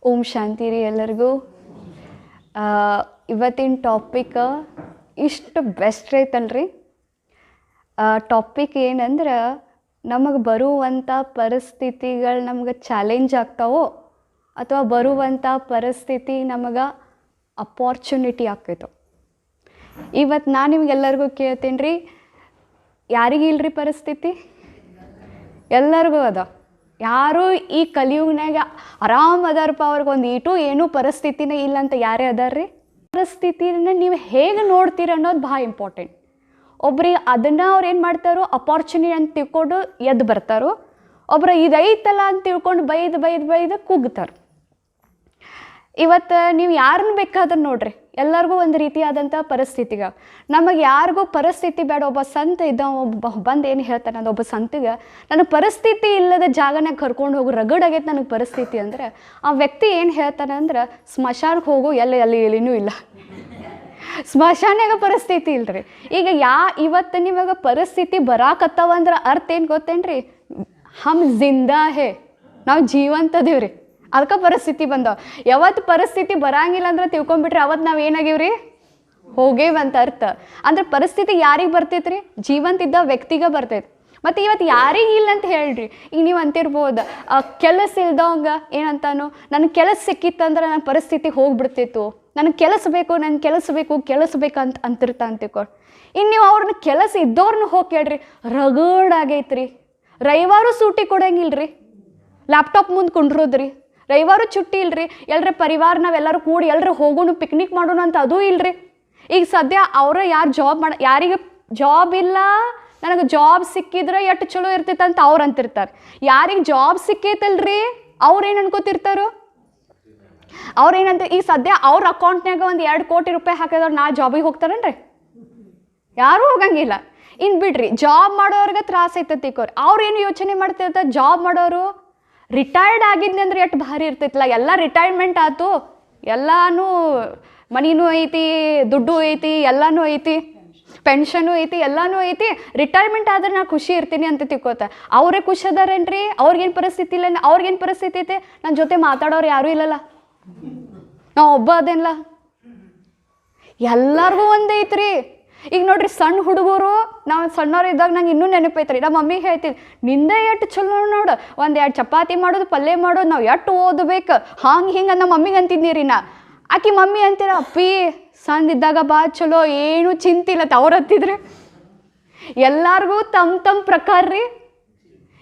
ಓಂ ಶಾಂತಿ ರೀ ಎಲ್ಲರಿಗೂ. ಇವತ್ತಿನ ಟಾಪಿಕ್ ಇಷ್ಟು ಬೆಸ್ಟ್ ಐತಲ್ರಿ. ಟಾಪಿಕ್ ಏನಂದ್ರೆ, ನಮಗೆ ಬರುವಂಥ ಪರಿಸ್ಥಿತಿಗಳು ನಮ್ಗೆ ಚಾಲೆಂಜ್ ಆಗ್ತಾವೋ ಅಥವಾ ಬರುವಂಥ ಪರಿಸ್ಥಿತಿ ನಮಗೆ ಅಪಾರ್ಚುನಿಟಿ ಆಕೈತೋ. ಇವತ್ತು ನಾನು ನಿಮ್ಗೆಲ್ಲರಿಗೂ ಕೇಳ್ತೀನಿ ರೀ, ಯಾರಿಗಿಲ್ರಿ ಪರಿಸ್ಥಿತಿ? ಎಲ್ಲರಿಗೂ ಅದ. ಯಾರು ಈ ಕಲಿಯುಗನಾಗ ಆರಾಮ್ ಅದಾರಪ್ಪ, ಅವ್ರಿಗೊಂದು ಏನೂ ಪರಿಸ್ಥಿತಿನೇ ಇಲ್ಲ ಅಂತ ಯಾರೇ ಅದಾರ್ರಿ? ಪರಿಸ್ಥಿತಿನ ನೀವು ಹೇಗೆ ನೋಡ್ತೀರ ಅನ್ನೋದು ಭಾಳ ಇಂಪಾರ್ಟೆಂಟ್. ಒಬ್ರಿಗೆ ಅದನ್ನು ಅವ್ರು ಏನು ಮಾಡ್ತಾರೋ ಅಪಾರ್ಚುನಿಟಿ ಅಂತ ತಿಳ್ಕೊಂಡು ಎದ್ದು ಬರ್ತಾರೋ, ಒಬ್ರು ಇದೈತಲ್ಲ ಅಂತ ತಿಳ್ಕೊಂಡು ಬೈದು ಕುಗ್ತಾರೆ. ಇವತ್ತು ನೀವು ಯಾರನ್ನ ಬೇಕಾದ್ರೆ ನೋಡ್ರಿ, ಎಲ್ಲರಿಗೂ ಒಂದು ರೀತಿಯಾದಂಥ ಪರಿಸ್ಥಿತಿಗೆ. ನಮಗೆ ಯಾರಿಗೂ ಪರಿಸ್ಥಿತಿ ಬೇಡ. ಒಬ್ಬ ಸಂತ ಇದ್ದ, ಬಂದು ಏನು ಹೇಳ್ತಾನೆ ಅಂದ್ರೆ, ಒಬ್ಬ ಸಂತಿಗೆ ನನಗೆ ಪರಿಸ್ಥಿತಿ ಇಲ್ಲದ ಜಾಗನಾಗ ಕರ್ಕೊಂಡು ಹೋಗು, ರಗಡಾಗೈತೆ ನನಗೆ ಪರಿಸ್ಥಿತಿ ಅಂದರೆ, ಆ ವ್ಯಕ್ತಿ ಏನು ಹೇಳ್ತಾನೆ ಅಂದ್ರೆ, ಸ್ಮಶಾನಕ್ಕೆ ಹೋಗು, ಎಲ್ಲಿನೂ ಇಲ್ಲ. ಸ್ಮಶಾನಾಗ ಪರಿಸ್ಥಿತಿ ಇಲ್ರಿ. ಈಗ ಇವತ್ತು ನಿಮಗೆ ಪರಿಸ್ಥಿತಿ ಬರಾಕತ್ತವಂದ್ರೆ ಅರ್ಥ ಏನು ಗೊತ್ತೇನ್ರಿ? ಹಮ್ ಜಿಂದಾ ಹೇ, ನಾವು ಜೀವಂತದೇವ್ರಿ, ಅದಕ್ಕೆ ಪರಿಸ್ಥಿತಿ ಬಂದವ. ಯಾವತ್ತು ಪರಿಸ್ಥಿತಿ ಬರಂಗಿಲ್ಲ ಅಂದ್ರೆ ತಿಳ್ಕೊಂಬಿಟ್ರಿ, ಅವತ್ತು ನಾವು ಏನಾಗಿವ್ರಿ? ಹೋಗೇವಂತ ಅರ್ಥ. ಅಂದ್ರೆ ಪರಿಸ್ಥಿತಿ ಯಾರಿಗೆ ಬರ್ತೈತ್ರಿ? ಜೀವಂತಿದ್ದ ವ್ಯಕ್ತಿಗೆ ಬರ್ತೈತಿ. ಮತ್ತು ಇವತ್ತು ಯಾರಿಗೆ ಇಲ್ಲ ಅಂತ ಹೇಳ್ರಿ. ಈಗ ನೀವು ಅಂತಿರ್ಬೋದು, ಕೆಲಸ ಇಲ್ದವಂಗ ಏನಂತಾನು, ನನಗೆ ಕೆಲಸ ಸಿಕ್ಕಿತ್ತಂದ್ರೆ ನನ್ನ ಪರಿಸ್ಥಿತಿ ಹೋಗ್ಬಿಡ್ತಿತ್ತು, ನನಗೆ ಕೆಲಸ ಬೇಕು ಅಂತಿರ್ತಾ. ಇನ್ನು ನೀವು ಅವ್ರನ್ನ ಕೆಲಸ ಇದ್ದವ್ರನ್ನ ಹೋಗಿ ಕೇಳ್ರಿ, ರಗಡಾಗೈತ್ರಿ. ರವಿವಾರ ಸೂಟಿ ಕೊಡಂಗಿಲ್ರಿ, ಲ್ಯಾಪ್ಟಾಪ್ ಮುಂದೆ ಕುಂಡ್ರೋದ್ರಿ. ರವಿವಾರ ಚುಟ್ಟಿ ಇಲ್ರಿ, ಎಲ್ಲರ ಪರಿವಾರ ನಾವೆಲ್ಲರೂ ಕೂಡಿ ಎಲ್ಲರೂ ಹೋಗೋಣ, ಪಿಕ್ನಿಕ್ ಮಾಡೋಣ ಅಂತ ಅದೂ ಇಲ್ರಿ. ಈಗ ಸದ್ಯ ಅವರ ಯಾರಿಗೆ ಜಾಬ್ ಇಲ್ಲ, ನನಗೆ ಜಾಬ್ ಸಿಕ್ಕಿದ್ರೆ ಎಷ್ಟು ಚಲೋ ಇರ್ತೈತೆ ಅಂತ ಅವ್ರು ಅಂತಿರ್ತಾರೆ. ಯಾರಿಗೆ ಜಾಬ್ ಸಿಕ್ಕೈತಲ್ರಿ ಅವ್ರೇನು ಅನ್ಕೋತಿರ್ತಾರೋ? ಅವ್ರೇನಂತ ಈಗ ಸದ್ಯ ಅವ್ರ ಅಕೌಂಟ್ನಾಗ ಒಂದು 2 ಕೋಟಿ ರೂಪಾಯಿ ಹಾಕಿದವ್ರು ನಾ ಜಾಬಿಗೆ ಹೋಗ್ತಾರನ್ರಿ? ಯಾರೂ ಹೋಗಂಗಿಲ್ಲ. ಇನ್ನು ಬಿಡ್ರಿ, ಜಾಬ್ ಮಾಡೋರ್ಗೆ ತ್ರಾಸ ಐತತಿ. ಅವ್ರೇನು ಯೋಚನೆ ಮಾಡ್ತಿರ್ತಾರೆ? ಜಾಬ್ ಮಾಡೋರು ರಿಟೈರ್ಡ್ ಆಗಿದ್ನಿ ಅಂದ್ರೆ ಎಷ್ಟು ಭಾರಿ ಇರ್ತೈತಿಲ್ಲ. ಎಲ್ಲ ರಿಟೈರ್ಮೆಂಟ್ ಆಯ್ತು, ಎಲ್ಲನೂ ಮನಿನೂ ಐತಿ, ದುಡ್ಡು ಐತಿ, ಎಲ್ಲನೂ ಐತಿ, ಪೆನ್ಷನು ಐತಿ, ಎಲ್ಲನೂ ಐತಿ. ರಿಟೈರ್ಮೆಂಟ್ ಆದ್ರೆ ನಾ ಖುಷಿ ಇರ್ತೀನಿ ಅಂತ ತಿಳ್ಕೊತ. ಅವರೇ ಖುಷಿ ಅದಾರೇನ್ರಿ? ಅವ್ರಿಗೇನು ಪರಿಸ್ಥಿತಿ ಇಲ್ಲ? ಅವ್ರಿಗೇನು ಪರಿಸ್ಥಿತಿ ಐತೆ? ನನ್ನ ಜೊತೆ ಮಾತಾಡೋರು ಯಾರೂ ಇಲ್ಲಲ್ಲ, ನಾವು ಒಬ್ಬ ಅದೇನಿಲ್ಲ. ಎಲ್ಲರಿಗೂ ಒಂದೈತ್ರಿ. ಈಗ ನೋಡ್ರಿ, ಸಣ್ಣ ಹುಡುಗರು, ನಾವು ಸಣ್ಣವ್ರು ಇದ್ದಾಗ ನಂಗೆ ಇನ್ನೂ ನೆನಪೈತ್ರಿ. ನಮ್ಮ ಮಮ್ಮಿಗೆ ಹೇಳ್ತೀನಿ, ನಿಂದೆ ಎಷ್ಟು ಚಲೋ ನೋಡು, 1-2 ಚಪಾತಿ ಮಾಡೋದು, ಪಲ್ಯ ಮಾಡೋದು, ನಾವು ಎಷ್ಟು ಓದಬೇಕು, ಹಿಂಗೆ ನಮ್ಮ ಮಮ್ಮಿಗೆ ಅಂತಿದ್ದೀರಿ. ಆಕಿ ಮಮ್ಮಿ ಅಂತೀರ, ಅಪ್ಪಿ ಸಣ್ಣದಿದ್ದಾಗ ಭಾಳ ಚಲೋ, ಏನೂ ಚಿಂತಿಲ್ಲ ಅವ್ರು ಹತ್ತಿದ್ರೆ. ಎಲ್ಲರಿಗೂ ತಮ್ಮ ಪ್ರಕಾರ ರೀ,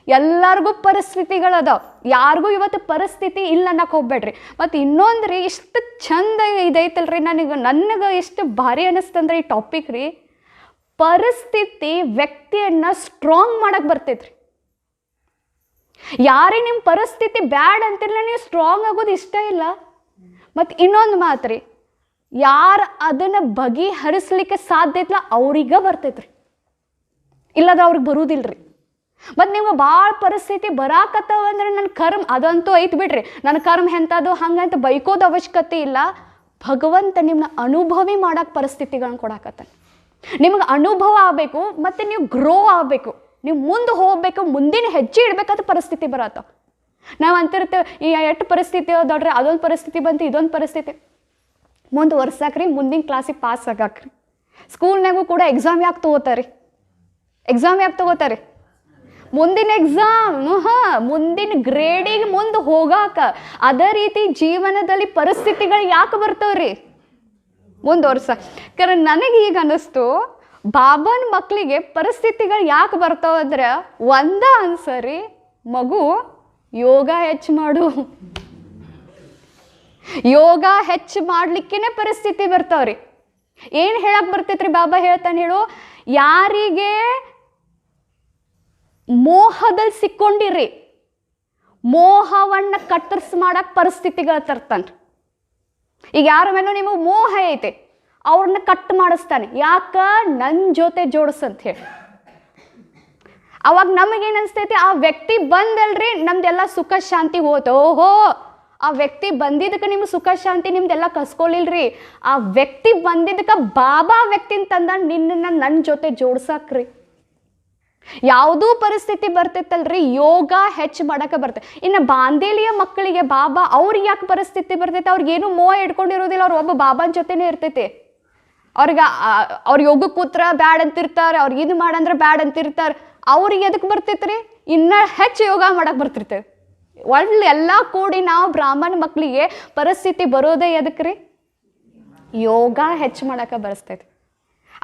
ಎಲ್ಲರಿಗೂ ಪರಿಸ್ಥಿತಿಗಳದಾವ. ಯಾರಿಗೂ ಇವತ್ತು ಪರಿಸ್ಥಿತಿ ಇಲ್ಲ ಅನ್ನಕ್ಕೆ ಹೋಗ್ಬೇಡ್ರಿ. ಮತ್ತು ಇನ್ನೊಂದು ರೀ, ಇಷ್ಟು ಚಂದ ಇದೈತಲ್ರಿ, ನನಗೆ ಎಷ್ಟು ಭಾರಿ ಅನ್ನಿಸ್ತಂದ್ರೆ ಈ ಟಾಪಿಕ್ ರೀ, ಪರಿಸ್ಥಿತಿ ವ್ಯಕ್ತಿಯನ್ನು ಸ್ಟ್ರಾಂಗ್ ಮಾಡಕ್ಕೆ ಬರ್ತೈತ್ರಿ. ಯಾರೇ ನಿಮ್ಮ ಪರಿಸ್ಥಿತಿ ಬ್ಯಾಡ್ ಅಂತಿಲ್ಲ, ನೀವು ಸ್ಟ್ರಾಂಗ್ ಆಗೋದು ಇಷ್ಟ ಇಲ್ಲ. ಮತ್ತು ಇನ್ನೊಂದು ಮಾತು ರೀ, ಯಾರು ಅದನ್ನು ಬಗೆಹರಿಸ್ಲಿಕ್ಕೆ ಸಾಧ್ಯ ಇಲ್ಲ ಅವ್ರಿಗೆ ಬರ್ತೈತ್ರಿ, ಇಲ್ಲದ ಅವ್ರಿಗೆ ಬರುವುದಿಲ್ಲ ರೀ. ಮತ್ತು ನಿಮ್ಗೆ ಭಾಳ ಪರಿಸ್ಥಿತಿ ಬರಾಕತ್ತವಂದ್ರೆ ನನ್ನ ಕರ್ಮ ಅದಂತೂ ಐತೆ ಬಿಡ್ರಿ, ನನ್ನ ಕರ್ಮ ಎಂಥದ್ದು ಹಂಗಂತ ಬೈಕೋದು ಅವಶ್ಯಕತೆ ಇಲ್ಲ. ಭಗವಂತ ನಿಮ್ಮನ್ನ ಅನುಭವಿ ಮಾಡೋಕ್ಕೆ ಪರಿಸ್ಥಿತಿಗಳನ್ನ ಕೊಡಾಕತ್ತಾನೆ. ನಿಮಗೆ ಅನುಭವ ಆಗಬೇಕು, ಮತ್ತು ನೀವು ಗ್ರೋ ಆಗಬೇಕು, ನೀವು ಮುಂದೆ ಹೋಗ್ಬೇಕು, ಮುಂದಿನ ಹೆಜ್ಜೆ ಇಡಬೇಕಾದ ಪರಿಸ್ಥಿತಿ ಬರತ್ತವ. ನಾವು ಅಂತಿರ್ತೇವೆ, ಈ ಎಷ್ಟು ಪರಿಸ್ಥಿತಿ ದೊಡ್ಡ್ರಿ, ಅದೊಂದು ಪರಿಸ್ಥಿತಿ ಬಂತು, ಇದೊಂದು ಪರಿಸ್ಥಿತಿ. ಮುಂದುವರ್ಸಾಕ್ರಿ, ಮುಂದಿನ ಕ್ಲಾಸಿಗೆ ಪಾಸ್ ಆಗಾಕ್ರಿ. ಸ್ಕೂಲ್ನಾಗೂ ಕೂಡ ಎಕ್ಸಾಮ್ ಯಾಕೆ ತಗೋತಾರೆ? ಮುಂದಿನ ಎಕ್ಸಾಮ್, ಮುಂದಿನ ಗ್ರೇಡಿಗೆ ಮುಂದೆ ಹೋಗಾಕ. ಅದೇ ರೀತಿ ಜೀವನದಲ್ಲಿ ಪರಿಸ್ಥಿತಿಗಳು ಯಾಕೆ ಬರ್ತಾವ್ರಿ? ಮುಂದುವರ್ಸ. ಕಾರಣ ನನಗೆ ಈಗ ಅನ್ನಿಸ್ತು, ಬಾಬಾನ ಮಕ್ಕಳಿಗೆ ಪರಿಸ್ಥಿತಿಗಳು ಯಾಕೆ ಬರ್ತಾವಂದ್ರೆ, ಒಂದ ಅನ್ಸರಿ, ಮಗು ಯೋಗ ಹೆಚ್ಚು ಮಾಡು. ಯೋಗ ಹೆಚ್ಚು ಮಾಡ್ಲಿಕ್ಕೇನೆ ಪರಿಸ್ಥಿತಿ ಬರ್ತಾವ್ರಿ. ಏನು ಹೇಳಕ್ಕೆ ಬರ್ತೈತ್ರಿ? ಬಾಬಾ ಹೇಳ್ತಾನೆ ಹೇಳು, ಯಾರಿಗೆ ಮೋಹದಲ್ಲಿ ಸಿಕ್ಕೊಂಡಿರಿ, ಮೋಹವನ್ನು ಕತ್ತರಿಸಿ ಮಾಡಕ್ಕೆ ಪರಿಸ್ಥಿತಿಗಳು ತರ್ತಾನೆ. ಈಗ ಯಾರ ಮೇಲೂ ನಿಮಗೆ ಮೋಹ ಐತೆ, ಅವ್ರನ್ನ ಕಟ್ ಮಾಡಿಸ್ತಾನೆ. ಯಾಕ? ನನ್ನ ಜೊತೆ ಜೋಡಿಸಂತ ಹೇಳಿ. ಅವಾಗ ನಮಗೇನು ಅನಿಸ್ತೈತಿ? ಆ ವ್ಯಕ್ತಿ ಬಂದಲ್ರಿ, ನಮ್ದೆಲ್ಲ ಸುಖ ಶಾಂತಿ ಹೋತು. ಓಹೋ, ಆ ವ್ಯಕ್ತಿ ಬಂದಿದ್ದಕ್ಕೆ ನಿಮ್ಗೆ ಸುಖ ಶಾಂತಿ ನಿಮ್ದೆಲ್ಲ ಕಸ್ಕೊಳ್ಳಿಲ್ರಿ. ಆ ವ್ಯಕ್ತಿ ಬಂದಿದ್ದಕ್ಕೆ ಬಾಬಾ ವ್ಯಕ್ತಿನ ತಂದ ನಿನ್ನನ್ನು ನನ್ನ ಜೊತೆ ಜೋಡ್ಸಾಕ್ರಿ. ಯಾವುದೂ ಪರಿಸ್ಥಿತಿ ಬರ್ತೈತಲ್ರಿ, ಯೋಗ ಹೆಚ್ಚು ಮಾಡಕ್ಕೆ ಬರ್ತೈತೆ. ಇನ್ನು ಬಾಂಧೇಲಿಯ ಮಕ್ಕಳಿಗೆ ಬಾಬಾ ಅವ್ರಿಗೆ ಯಾಕೆ ಪರಿಸ್ಥಿತಿ ಬರ್ತೈತೆ? ಅವ್ರಿಗೇನು ಮೋಹ ಇಟ್ಕೊಂಡಿರೋದಿಲ್ಲ, ಅವ್ರು ಒಬ್ಬ ಬಾಬಾನ ಜೊತೆನೇ ಇರ್ತೈತಿ. ಅವ್ರಿಗೆ ಅವ್ರ ಯೋಗ ಕೂತ್ರ ಬ್ಯಾಡ್ ಅಂತಿರ್ತಾರೆ, ಅವ್ರಿಗೆ ಇದು ಮಾಡಂದ್ರೆ ಬ್ಯಾಡ್ ಅಂತಿರ್ತಾರೆ. ಅವ್ರಿಗೆ ಎದಕ್ಕೆ ಬರ್ತೈತ್ರಿ? ಇನ್ನೂ ಹೆಚ್ಚು ಯೋಗ ಮಾಡಕ್ಕೆ ಬರ್ತಿರ್ತೇವೆ. ಒಳ್ಳೆ ಎಲ್ಲ ಕೂಡಿ ನಾವು ಬ್ರಾಹ್ಮಣ ಮಕ್ಕಳಿಗೆ ಪರಿಸ್ಥಿತಿ ಬರೋದೇ ಎದಕ್ಕೆ ರೀ? ಯೋಗ ಹೆಚ್ಚು ಮಾಡಕ್ಕೆ ಬರೆಸ್ತೈತಿ.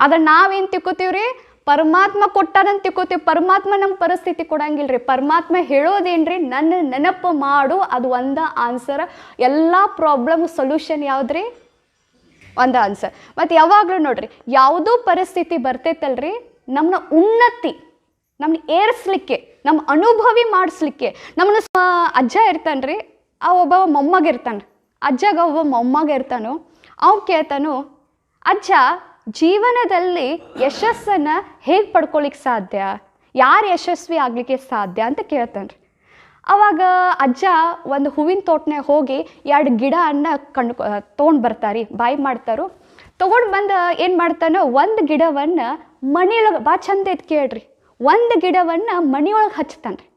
ಆದ್ರೆ ನಾವೇನು ತಿಳ್ಕೊತೀವ್ರಿ? ಪರಮಾತ್ಮ ಕೊಟ್ಟಾನಂತ ತಿಳ್ಕೊತೀವಿ. ಪರಮಾತ್ಮ ನಮ್ಮ ಪರಿಸ್ಥಿತಿ ಕೊಡಂಗಿಲ್ಲ ರೀ. ಪರಮಾತ್ಮ ಹೇಳೋದೇನ್ರಿ? ನನ್ನ ನೆನಪು ಮಾಡು, ಅದು ಒಂದು ಆನ್ಸರ್. ಎಲ್ಲ ಪ್ರಾಬ್ಲಮ್ ಸೊಲ್ಯೂಷನ್ ಯಾವುದ್ರಿ? ಒಂದು ಆನ್ಸರ್. ಮತ್ತು ಯಾವಾಗಲೂ ನೋಡ್ರಿ, ಯಾವುದೂ ಪರಿಸ್ಥಿತಿ ಬರ್ತೈತಲ್ರಿ, ನಮ್ಮನ್ನ ಉನ್ನತಿ, ನಮ್ಮನ್ನ ಏರಿಸ್ಲಿಕ್ಕೆ, ನಮ್ಮ ಅನುಭವಿ ಮಾಡಿಸ್ಲಿಕ್ಕೆ. ನಮ್ಮನ್ನ ಅಜ್ಜ ಇರ್ತಾನೆ ರೀ, ಆ ಒಬ್ಬ ಮೊಮ್ಮಗ ಇರ್ತಾನೆ. ಅಜ್ಜಗ ಒಬ್ಬ ಮೊಮ್ಮಗ ಇರ್ತಾನೋ, ಅವ್ನು ಕೇಳ್ತಾನು, ಅಜ್ಜ ಜೀವನದಲ್ಲಿ ಯಶಸ್ಸನ್ನು ಹೇಗೆ ಪಡ್ಕೊಳ್ಳಿಕ್ಕೆ ಸಾಧ್ಯ, ಯಾರು ಯಶಸ್ವಿ ಆಗಲಿಕ್ಕೆ ಸಾಧ್ಯ ಅಂತ ಕೇಳ್ತಾನೆ ರೀ. ಆವಾಗ ಅಜ್ಜ ಒಂದು ಹೂವಿನ ತೋಟನಾಗ ಹೋಗಿ 2 ಗಿಡವನ್ನು ತೊಗೊಂಡು ಬರ್ತಾರೆ, ಬಾಯಿ ಮಾಡ್ತಾರೋ. ತೊಗೊಂಡು ಬಂದು ಏನು ಮಾಡ್ತಾನೋ, ಒಂದು ಗಿಡವನ್ನು ಮನೆಯೊಳಗೆ, ಭಾಳ ಚಂದ ಐತೆ ಕೇಳ್ರಿ, ಒಂದು ಗಿಡವನ್ನು ಮನೆಯೊಳಗೆ ಹಚ್ತಾನೆ ರೀ,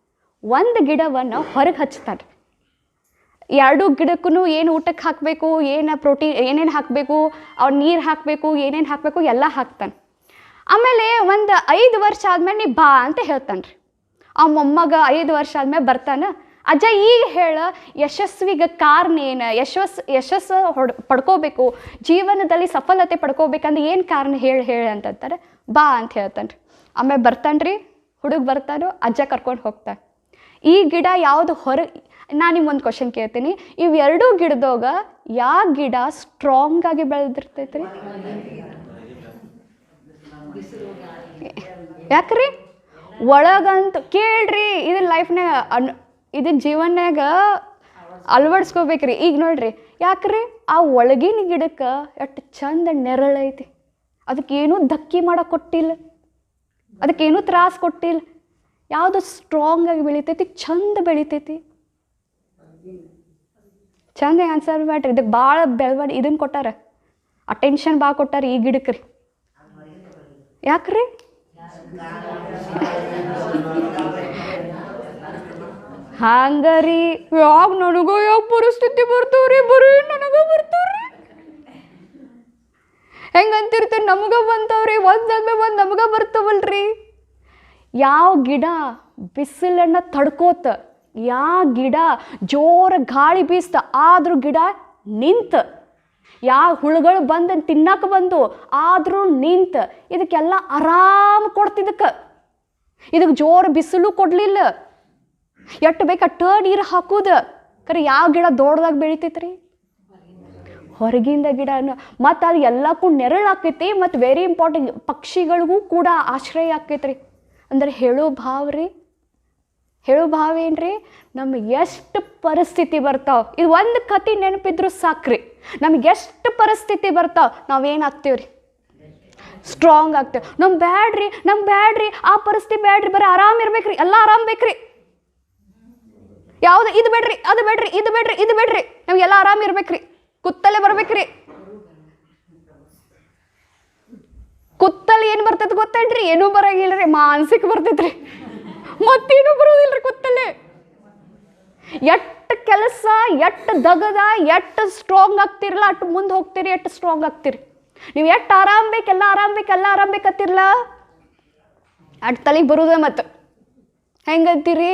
ಒಂದು ಗಿಡವನ್ನು ಹೊರಗೆ ಹಚ್ತಾನೆ. 2 ಗಿಡಕ್ಕೂ ಏನು ಊಟಕ್ಕೆ ಹಾಕಬೇಕು, ಏನು ಪ್ರೋಟೀನ್ ಏನೇನು ಹಾಕಬೇಕು, ಅವ್ರು ನೀರು ಹಾಕಬೇಕು, ಏನೇನು ಹಾಕಬೇಕು ಎಲ್ಲ ಹಾಕ್ತಾನೆ. ಆಮೇಲೆ ಒಂದು 5 ವರ್ಷ ಆದಮೇಲೆ ನೀ ಬಾ ಅಂತ ಹೇಳ್ತಾನೆ ರೀ. ಆ ಮೊಮ್ಮಗ 5 ವರ್ಷ ಆದಮೇಲೆ ಬರ್ತಾನೆ. ಅಜ್ಜ ಈಗ ಹೇಳ, ಯಶಸ್ವಿಗೆ ಕಾರಣ ಏನು, ಯಶಸ್ಸು ಪಡ್ಕೋಬೇಕು, ಜೀವನದಲ್ಲಿ ಸಫಲತೆ ಪಡ್ಕೋಬೇಕಂದ್ರೆ ಏನು ಕಾರಣ ಹೇಳಿ ಅಂತಂತಾರೆ. ಬಾ ಅಂತ ಹೇಳ್ತಾನೆ ರೀ. ಆಮೇಲೆ ಬರ್ತಾನೆ ರೀ, ಹುಡುಗ ಬರ್ತಾನೋ, ಅಜ್ಜ ಕರ್ಕೊಂಡು ಹೋಗ್ತಾನೆ. ಈ ಗಿಡ ಯಾವುದು ನಾನು ನಿಮ್ಮೊಂದು ಕ್ವಶನ್ ಕೇಳ್ತೀನಿ, ಇವೆರಡೂ ಗಿಡದಾಗ ಯಾವ ಗಿಡ ಸ್ಟ್ರಾಂಗ್ ಆಗಿ ಬೆಳೆದಿರ್ತೈತ್ರಿ? ಯಾಕ್ರಿ? ಒಳಗಂತ ಕೇಳ್ರಿ, ಇದನ್ನ ಲೈಫ್ನಾಗ ಇದನ್ನ ಜೀವನ್ಯಾಗ ಅಳವಡಿಸ್ಕೋಬೇಕ್ರಿ. ಈಗ ನೋಡ್ರಿ, ಯಾಕ್ರಿ ಆ ಒಳಗಿನ ಗಿಡಕ್ಕೆ ಎಷ್ಟು ಚಂದ ನೆರಳೈತಿ, ಅದಕ್ಕೇನೂ ಧಕ್ಕಿ ಮಾಡಕ್ಕೆ ಕೊಟ್ಟಿಲ್ಲ, ಅದಕ್ಕೇನೂ ತ್ರಾಸ ಕೊಟ್ಟಿಲ್ಲ. ಯಾವುದು ಸ್ಟ್ರಾಂಗ್ ಆಗಿ ಬೆಳಿತೈತಿ, ಚಂದ ಬೆಳಿತೈತಿ. ಚಂದ ಆನ್ಸರ್ ಮಾಡ್ರಿ. ಇದಕ್ಕೆ ಭಾಳ ಬೆಳವಣಿಗೆ ಇದನ್ನು ಕೊಟ್ಟಾರ, ಅಟೆನ್ಷನ್ ಭಾಳ ಕೊಟ್ಟಾರ ಈ ಗಿಡಕ್ಕೆ ರೀ. ಯಾಕ್ರಿ? ಹಂಗರಿ ಯಾವಾಗ ನನಗೋ ಯಾವ ಪರಿಸ್ಥಿತಿ ಬರ್ತಾವ್ರಿ, ಬರೀ ನನಗ ಬರ್ತಾವ್ರಿ. ಹೆಂಗಂತಿರ್ತೀರಿ, ನಮಗ ಬಂತಾವ್ರಿ, ಒಂದಾದ್ಮೇಲೆ ಒಂದು ನಮಗ ಬರ್ತಾವಲ್ರಿ. ಯಾವ ಗಿಡ ಬಿಸಿಲನ್ನು ತಡ್ಕೋತ, ಯಾವ ಗಿಡ ಜೋರ ಗಾಳಿ ಬೀಸ್ತ ಆದ್ರೂ ಗಿಡ ನಿಂತ, ಯಾವ ಹುಳುಗಳು ಬಂದು ತಿನ್ನಕ್ಕೆ ಬಂದು ಆದರೂ ನಿಂತ, ಇದಕ್ಕೆಲ್ಲ ಆರಾಮ್ ಕೊಡ್ತಿದ್ದಕ್ಕೆ. ಇದಕ್ಕೆ ಜೋರು ಬಿಸಿಲು ಕೊಡಲಿಲ್ಲ, ಎಷ್ಟು ಬೇಕು ಅಟ್ಟ ನೀರು ಹಾಕೋದು. ಖರೆ ಯಾವ ಗಿಡ ದೊಡ್ಡದಾಗಿ ಬೆಳಿತೈತ್ರಿ? ಹೊರಗಿಂದ ಗಿಡ. ಮತ್ತು ಅದು ಎಲ್ಲಕ್ಕೂ ನೆರಳು ಆಕೈತಿ, ಮತ್ತು ವೆರಿ ಇಂಪಾರ್ಟೆಂಟ್, ಪಕ್ಷಿಗಳಿಗೂ ಕೂಡ ಆಶ್ರಯ ಆಕೈತ್ರಿ. ಅಂದ್ರೆ ಹೇಳೋ ಭಾವ ರೀ, ಹೇಳೋ ಭಾವ ಏನ್ರಿ? ನಮ್ಗೆ ಎಷ್ಟು ಪರಿಸ್ಥಿತಿ ಬರ್ತಾವೆ, ಇದು ಒಂದು ಕತೆ ನೆನಪಿದ್ರು ಸಾಕ್ರಿ. ನಮ್ಗೆ ಎಷ್ಟು ಪರಿಸ್ಥಿತಿ ಬರ್ತಾವೆ, ನಾವೇನಾಗ್ತೀವ್ರಿ? ಸ್ಟ್ರಾಂಗ್ ಆಗ್ತೇವೆ. ನಮ್ಗೆ ಬ್ಯಾಡ್ರಿ, ಆ ಪರಿಸ್ಥಿತಿ ಬ್ಯಾಡ್ರಿ, ಬರೀ ಆರಾಮ್ ಇರ್ಬೇಕ್ರಿ, ಎಲ್ಲ ಆರಾಮ್ ಬೇಕ್ರಿ. ಯಾವುದು ಇದು ಬೇಡ್ರಿ, ಅದು ಬೇಡ್ರಿ, ಇದು ಬೇಡ್ರಿ, ನಮ್ಗೆಲ್ಲ ಆರಾಮ್ ಇರ್ಬೇಕ್ರಿ, ಕುತ್ತಲ್ಲೇ ಬರ್ಬೇಕ್ರಿ. ಕುತ್ತಲ್ಲಿ ಏನು ಬರ್ತೈತೆ ಗೊತ್ತೇನ್ರಿ? ಏನೂ ಬರಂಗಿಲ್ಲರಿ, ಮಾನಸಿಕ ಬರ್ತೈತ್ರಿ, ಮತ್ತೇನು ಬರೋದಿಲ್ರಿ ಕುತ್ತಲ್ಲೇ. ಎಷ್ಟು ಕೆಲಸ, ಎಷ್ಟು ದಗದ, ಎಷ್ಟು ಸ್ಟ್ರಾಂಗ್ ಆಗ್ತಿರಲ್ಲ, ಅಷ್ಟು ಮುಂದೆ ಹೋಗ್ತೀರಿ, ಎಷ್ಟು ಸ್ಟ್ರಾಂಗ್ ಆಗ್ತೀರಿ. ನೀವು ಎಷ್ಟು ಆರಾಮ್ ಬೇಕು, ಎಲ್ಲ ಆರಾಮ್ ಬೇಕತ್ತಿರಲ್ಲ, ಅಷ್ಟು ತಲೆಗೆ ಬರೋದೇ. ಮತ್ತು ಹೆಂಗಂತೀರಿ?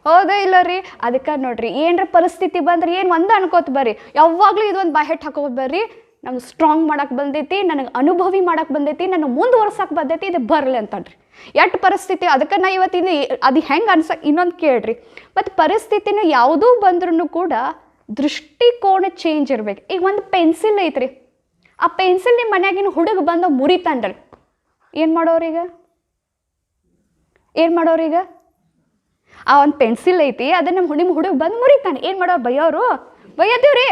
ಹೌದಾ ಇಲ್ಲ ರೀ? ಅದಕ್ಕೆ ನೋಡ್ರಿ, ಏನರ ಪರಿಸ್ಥಿತಿ ಬಂದ್ರೆ ಏನು ಒಂದು ಅನ್ಕೋತ ಬರ್ರಿ, ಯಾವಾಗಲೂ ಇದೊಂದು ಬಾಯೆಟ್ ಹಾಕೋದು ಬರ್ರಿ, ನಮ್ಗೆ ಸ್ಟ್ರಾಂಗ್ ಮಾಡಕ್ಕೆ ಬಂದೈತಿ, ನನಗೆ ಅನುಭವಿ ಮಾಡಕ್ಕೆ ಬಂದೈತಿ, ನನಗೆ ಮುಂದುವರ್ಸಕ್ಕೆ ಬಂದೈತಿ, ಇದು ಬರಲಿ ಅಂತನ್ರಿ. ಎಷ್ಟು ಪರಿಸ್ಥಿತಿ, ಅದಕ್ಕೆ ನಾ ಇವತ್ತಿನ ಅದು ಹೆಂಗೆ ಇನ್ನೊಂದು ಕೇಳ್ರಿ. ಮತ್ತು ಪರಿಸ್ಥಿತಿನ ಯಾವುದೂ ಬಂದ್ರೂ ಕೂಡ ದೃಷ್ಟಿಕೋನ ಚೇಂಜ್ ಇರ್ಬೇಕು. ಈಗ ಒಂದು ಪೆನ್ಸಿಲ್ ಐತ್ರಿ, ಆ ಪೆನ್ಸಿಲ್ ನಿಮ್ಮ ಮನ್ಯಾಗಿನ ಹುಡುಗ ಬಂದು ಮುರಿತಾನ್ರಿ, ಏನು ಮಾಡೋರೀಗ? ಆ ಒಂದು ಪೆನ್ಸಿಲ್ ಐತಿ, ಅದನ್ನು ನಿಮ್ಮ ಹುಡುಗ ಬಂದು ಮುರಿತಾನೆ, ಏನು ಮಾಡೋರು? ಬೈಯೋತೀವ್ರಿ.